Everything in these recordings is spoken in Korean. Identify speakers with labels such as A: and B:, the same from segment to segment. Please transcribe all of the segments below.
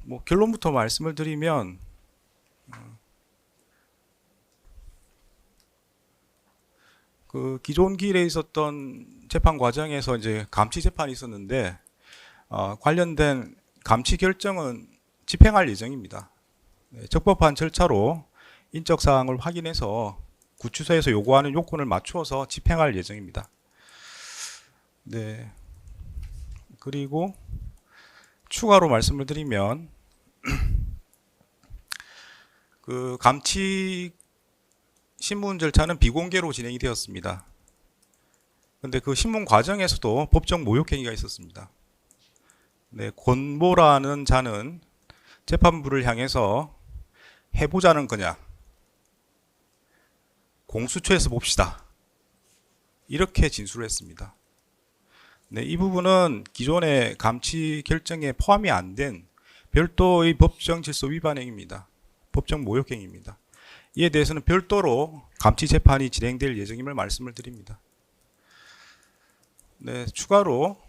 A: 뭐 결론부터 말씀을 드리면 그 기존 기일에 있었던 재판 과정에서 이제 감치 재판이 있었는데 관련된 감치 결정은 집행할 예정입니다. 네, 적법한 절차로 인적 사항을 확인해서 구치소에서 요구하는 요건을 맞추어서 집행할 예정입니다. 네. 그리고 추가로 말씀을 드리면 그 감치 신문 절차는 비공개로 진행이 되었습니다. 근데 그 신문 과정에서도 법정 모욕 행위가 있었습니다. 네, 권모라는 자는 재판부를 향해서 해보자는 거냐, 공수처에서 봅시다, 이렇게 진술을 했습니다. 네, 이 부분은 기존의 감치 결정에 포함이 안 된 별도의 법정 질서 위반 행위입니다. 법정 모욕 행위입니다. 이에 대해서는 별도로 감치 재판이 진행될 예정임을 말씀을 드립니다. 네, 추가로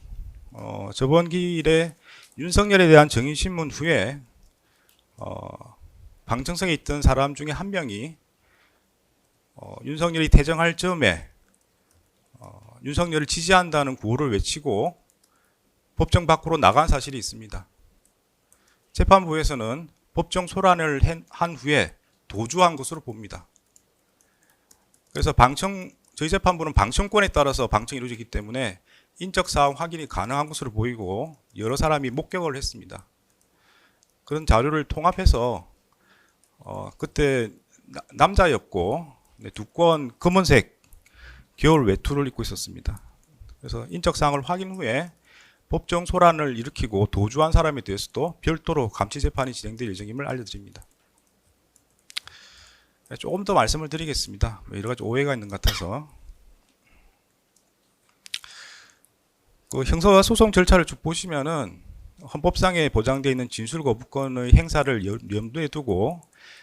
A: 저번 기일에 윤석열에 대한 정의신문 후에 방청석에 있던 사람 중에 한 명이 윤석열이 퇴정할 즈음에 윤석열을 지지한다는 구호를 외치고 법정 밖으로 나간 사실이 있습니다. 재판부에서는 법정 소란을 한 후에 도주한 것으로 봅니다. 그래서 저희 재판부는 방청권에 따라서 방청이 이루어지기 때문에 인적 사항 확인이 가능한 것으로 보이고 여러 사람이 목격을 했습니다. 그런 자료를 통합해서 그때 남자였고 두꺼운 검은색 겨울 외투를 입고 있었습니다. 그래서 인적 사항을 확인 후에 법정 소란을 일으키고 도주한 사람에 대해서도 별도로 감치 재판이 진행될 예정임을 알려드립니다. 조금 더 말씀을 드리겠습니다. 여러 가지 오해가 있는 것 같아서. 그 형사소송 절차를 쭉 보시면은 헌법상에 보장되어 있는 진술 거부권의 행사를 염두에 두고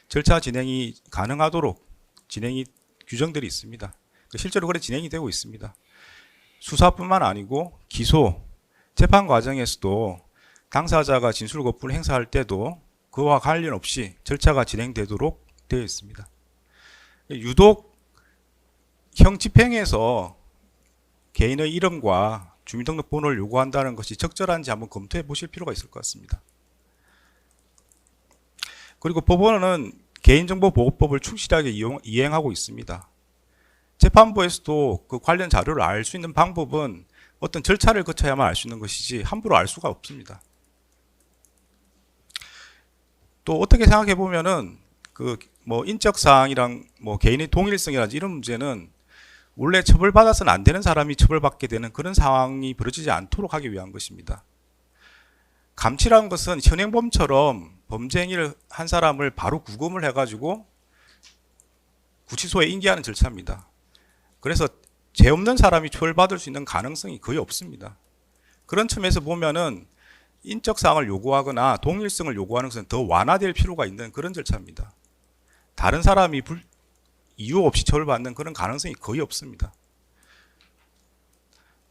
A: 절차 진행이 가능하도록 규정들이 있습니다. 실제로 그렇게 진행이 되고 있습니다. 수사뿐만 아니고 기소, 재판 과정에서도 당사자가 진술 거부를 행사할 때도 그와 관련 없이 절차가 진행되도록 되어 있습니다. 유독 형 집행에서 개인의 이름과 주민등록번호를 요구한다는 것이 적절한지 한번 검토해 보실 필요가 있을 것 같습니다. 그리고 법원은 개인정보보호법을 충실하게 이행하고 있습니다. 재판부에서도 그 관련 자료를 알 수 있는 방법은 어떤 절차를 거쳐야만 알 수 있는 것이지 함부로 알 수가 없습니다. 또 어떻게 생각해 보면은 인적 사항이랑 개인의 동일성이라든지 이런 문제는 원래 처벌받아서는 안 되는 사람이 처벌받게 되는 그런 상황이 벌어지지 않도록 하기 위한 것입니다. 감치라는 것은 현행범처럼 범죄 행위를 한 사람을 바로 구금을 해가지고 구치소에 인계하는 절차입니다. 그래서 죄 없는 사람이 처벌받을 수 있는 가능성이 거의 없습니다. 그런 측면에서 보면은 인적 사항을 요구하거나 동일성을 요구하는 것은 더 완화될 필요가 있는 그런 절차입니다. 다른 사람이 이유 없이 처벌받는 그런 가능성이 거의 없습니다.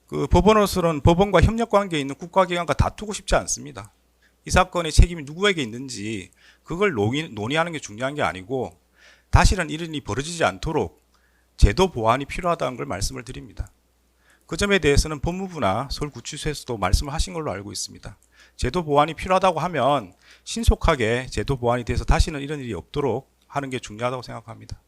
A: 그 법원으로서는 법원과 협력관계에 있는 국가기관과 다투고 싶지 않습니다. 이 사건의 책임이 누구에게 있는지 그걸 논의하는 게 중요한 게 아니고 다시는 이런 일이 벌어지지 않도록 제도 보완이 필요하다는 걸 말씀을 드립니다. 그 점에 대해서는 법무부나 서울구치소에서도 말씀을 하신 걸로 알고 있습니다. 제도 보완이 필요하다고 하면 신속하게 제도 보완이 돼서 다시는 이런 일이 없도록 하는 게 중요하다고 생각합니다.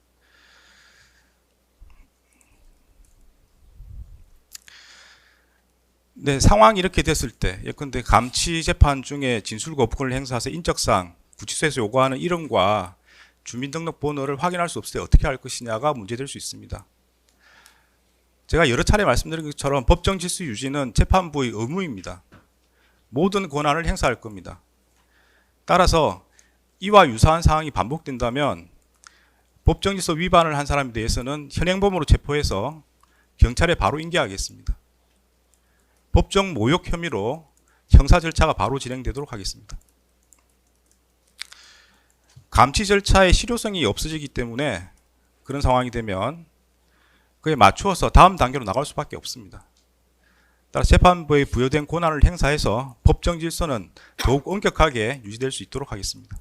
A: 네, 상황이 이렇게 됐을 때 예컨대 감치 재판 중에 진술 거부권을 행사해서 인적사항, 구치소에서 요구하는 이름과 주민등록번호를 확인할 수 없을 때 어떻게 할 것이냐가 문제될 수 있습니다. 제가 여러 차례 말씀드린 것처럼 법정 질서 유지는 재판부의 의무입니다. 모든 권한을 행사할 겁니다. 따라서 이와 유사한 상황이 반복된다면 법정 질서 위반을 한 사람에 대해서는 현행범으로 체포해서 경찰에 바로 인계하겠습니다. 법정 모욕 혐의로 형사 절차가 바로 진행되도록 하겠습니다. 감치 절차의 실효성이 없어지기 때문에 그런 상황이 되면 그에 맞추어서 다음 단계로 나갈 수밖에 없습니다. 따라 재판부에 부여된 권한을 행사해서 법정 질서는 더욱 엄격하게 유지될 수 있도록 하겠습니다.